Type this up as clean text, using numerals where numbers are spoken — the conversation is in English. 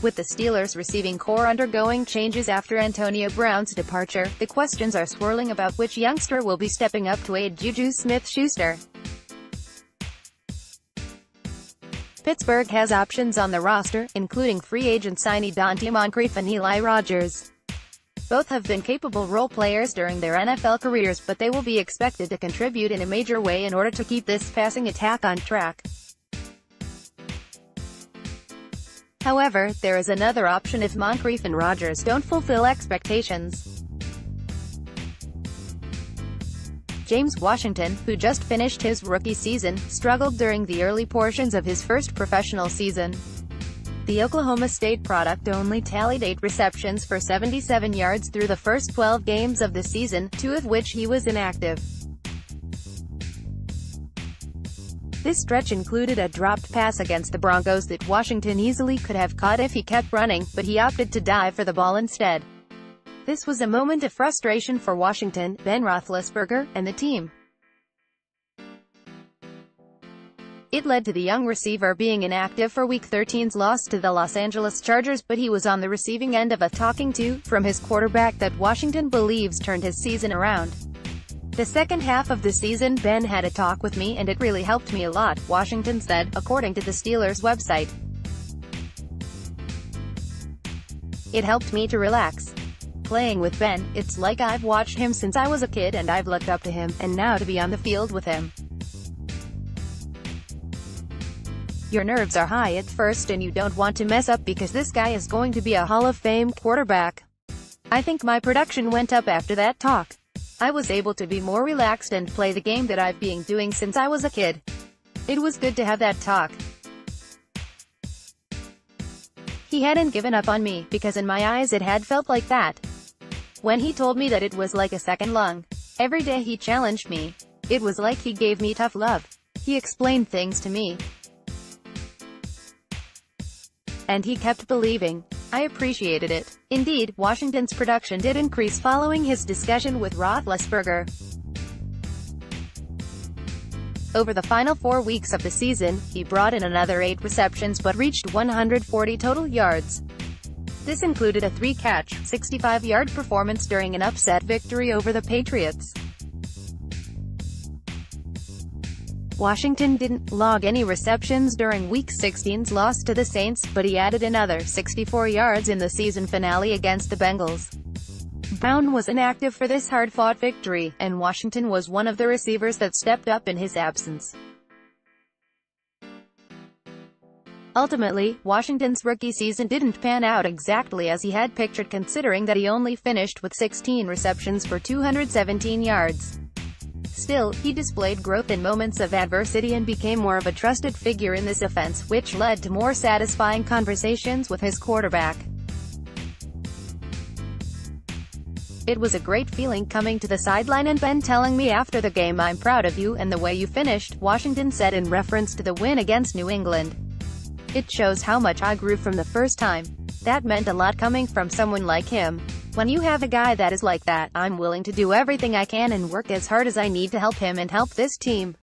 With the Steelers receiving core undergoing changes after Antonio Brown's departure, the questions are swirling about which youngster will be stepping up to aid JuJu Smith-Schuster. Pittsburgh has options on the roster, including free agent signee Donte Moncrief and Rogers. Both have been capable role players during their NFL careers, but they will be expected to contribute in a major way in order to keep this passing attack on track. However, there is another option if Moncrief and Rogers don't fulfill expectations. James Washington, who just finished his rookie season, struggled during the early portions of his first professional season. The Oklahoma State product only tallied 8 receptions for 77 yards through the first 12 games of the season, 2 of which he was inactive. This stretch included a dropped pass against the Broncos that Washington easily could have caught if he kept running, but he opted to dive for the ball instead. This was a moment of frustration for Washington, Ben Roethlisberger, and the team. It led to the young receiver being inactive for Week 13's loss to the Los Angeles Chargers, but he was on the receiving end of a talking to from his quarterback that Washington believes turned his season around. The second half of the season, Ben had a talk with me and it really helped me a lot, Washington said, according to the Steelers website. It helped me to relax. Playing with Ben, it's like I've watched him since I was a kid and I've looked up to him, and now to be on the field with him. Your nerves are high at first and you don't want to mess up because this guy is going to be a Hall of Fame quarterback. I think my production went up after that talk. I was able to be more relaxed and play the game that I've been doing since I was a kid. It was good to have that talk. He hadn't given up on me, because in my eyes it had felt like that. When he told me that it was like a second lung. Every day he challenged me. It was like he gave me tough love. He explained things to me. And he kept believing. I appreciated it. Indeed, Washington's production did increase following his discussion with Roethlisberger. Over the final 4 weeks of the season, he brought in another 8 receptions but reached 140 total yards. This included a 3-catch, 65-yard performance during an upset victory over the Patriots. Washington didn't log any receptions during Week 16's loss to the Saints, but he added another 64 yards in the season finale against the Bengals. Brown was inactive for this hard-fought victory, and Washington was one of the receivers that stepped up in his absence. Ultimately, Washington's rookie season didn't pan out exactly as he had pictured, considering that he only finished with 16 receptions for 217 yards. Still, he displayed growth in moments of adversity and became more of a trusted figure in this offense, which led to more satisfying conversations with his quarterback. It was a great feeling coming to the sideline and Ben telling me after the game, "I'm proud of you and the way you finished," Washington said in reference to the win against New England. "It shows how much I grew from the first time. That meant a lot coming from someone like him. When you have a guy that is like that, I'm willing to do everything I can and work as hard as I need to help him and help this team."